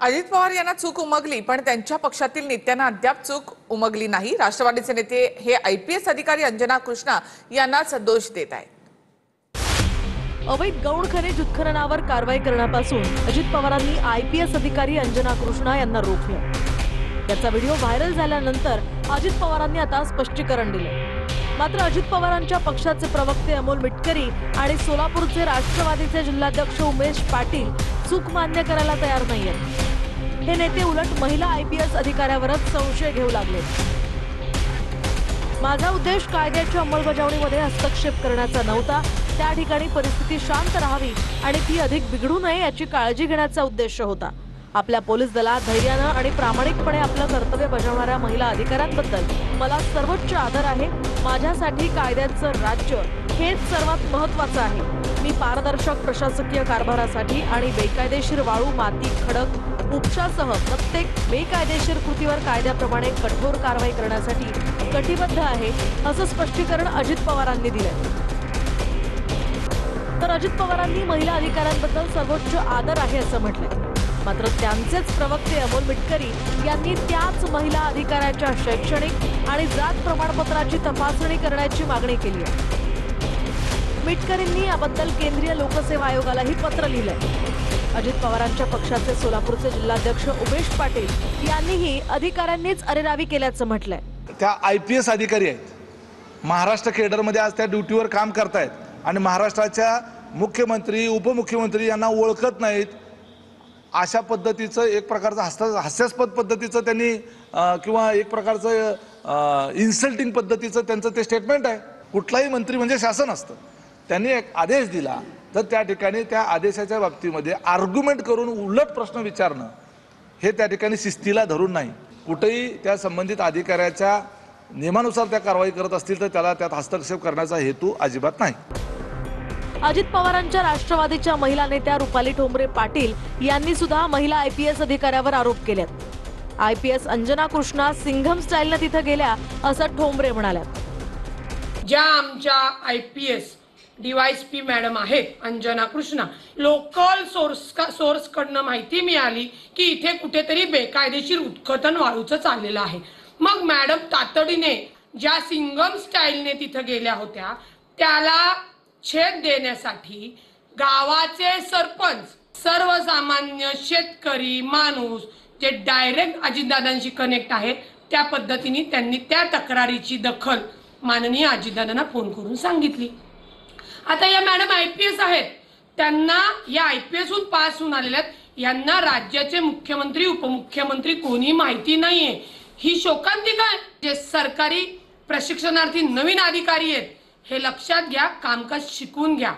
अजित पवार यांना चूक उमगली, पण त्यांच्या पक्षातील नेत्यांना अद्याप चूक उमगली नाही। राष्ट्रवादीचे नेते हे आयपीएस अधिकारी अंजना कृष्णा यांनाच दोष देत आहेत। अवैध गौण खनिज उत्खननावर कारवाई करण्यापासून अजित पवारांनी आयपीएस अधिकारी अंजना कृष्णा यांना रोखलं। त्याचा व्हिडिओ व्हायरल झाल्यानंतर अजित पवारांनी आता स्पष्टीकरण दिले। मात्र अजित पवारांच्या पक्षाचे प्रवक्ते अमोल मिटकरी आणि सोलापूरचे राष्ट्रवादीचे जिल्हाध्यक्ष उमेश पाटील चूक मान्य करायला तयार नाहीयेत। हे नेते उलट महिला आयपीएस अधिकाऱ्यावरच संशय घेऊ लागले। माझा उद्देश कायद्याच्या अंमलबजावणीमध्ये हस्तक्षेप करण्याचा नव्हता, त्या ठिकाणी परिस्थिती शांत राहावी आणि ती अधिक बिघडू नये याची काळजी घेण्याचा उद्देश होता। आपल्या पोलीस दलात धैर्याने आणि प्रामाणिकपणे आपलं कर्तव्य बजावणाऱ्या महिला अधिकाऱ्यांबद्दल मला सर्वोच्च आदर आहे। माझ्यासाठी कायद्याचं राज्य हेच सर्वात महत्त्वाचं आहे। मी पारदर्शक प्रशासकीय कारभारासाठी आणि बेकायदेशीर वाळू, माती, खडक उपशासह प्रत्येक बेकायदेशीर कृतीवर कायद्याप्रमाणे कठोर कारवाई करण्यासाठी कटिबद्ध आहे, असं स्पष्टीकरण अजित पवारांनी दिले। तर अजित पवारांनी महिला अधिकाऱ्यांबद्दल सर्वोच्च आदर आहे असं म्हटलंय। मात्र त्यांचेच प्रवक्ते अमोल मिटकरी यांनी त्याच महिला अधिकाऱ्याच्या शैक्षणिक आणि जात प्रमाणपत्राची तपासणी करण्याची मागणी केली आहे। मिटकरींनी याबद्दल केंद्रीय लोकसेवा आयोगालाही पत्र लिहिलंय। अजित पवारांच्या पक्षाचे सोलापूरचे जिल्हाध्यक्ष उमेश पाटील यांनीही अधिकाऱ्यांनीच अरेरावी केल्याचं म्हटलंय। त्या आयपीएस अधिकारी आहेत, महाराष्ट्र केडरमध्ये आज त्या ड्युटीवर काम करतायत आणि महाराष्ट्राच्या मुख्यमंत्री, उपमुख्यमंत्री यांना ओळखत नाहीत, अशा पद्धतीचं एक प्रकारचं हास्यास्पद पद्धतीचं त्यांनी किंवा एक प्रकारचं इन्सल्टिंग पद्धतीचं त्यांचं ते स्टेटमेंट आहे। कुठलाही मंत्री म्हणजे शासन असतं, त्यांनी एक आदेश दिला तर त्या ठिकाणी त्या आदेशाच्या बाबतीमध्ये आर्ग्युमेंट करून उलट प्रश्न विचारणं हे त्या ठिकाणी शिस्तीला धरून नाही। कुठेही त्या संबंधित अधिकाऱ्याच्या नियमानुसार त्या कारवाई करत असतील तर त्याला त्यात हस्तक्षेप करण्याचा हेतू अजिबात नाही। अजित पवारांच्या राष्ट्रवादीच्या महिला नेत्या रुपाली ठोंबरे पाटील यांनी सुद्धा महिला आयपीएस अधिकाऱ्यावर आरोप केलेत। आयपीएस अंजना कृष्णा सिंघम स्टाईलने तिथे गेल्या असं ठोंबरे म्हणाल्या। ज्या आमच्या आयपीएस डीवायएसपी मॅडम आहेत अंजना कृष्णा, लोकल सोर्स कडनं माहिती मिळाली की इथे कुठेतरी बेकायदेशीर उत्खनन वाळूचं चाललेलं आहे। मग मॅडम तातडीने ज्या सिंघम स्टाईलने तिथे गेल्या होत्या त्याला छेद देण्यासाठी गावाचे सरपंच, सर्वसामान्य शेतकरी माणूस जे डायरेक्ट अजितदादांशी कनेक्ट आहेत त्या पद्धतीने त्यांनी त्या तक्रारीची दखल माननीय अजितदादांना फोन करून सांगितली। आता या मॅडम आयपीएस आहेत, त्यांना या आयपीएस हून पास होऊन आलेल्या यांना राज्याचे मुख्यमंत्री, उपमुख्यमंत्री कोणी माहिती नाहीये, ही शोकांतिका आहे। जे सरकारी प्रशिक्षणार्थी नवीन अधिकारी आहेत हे लक्षात घ्या, कामकाज शिकून घ्या।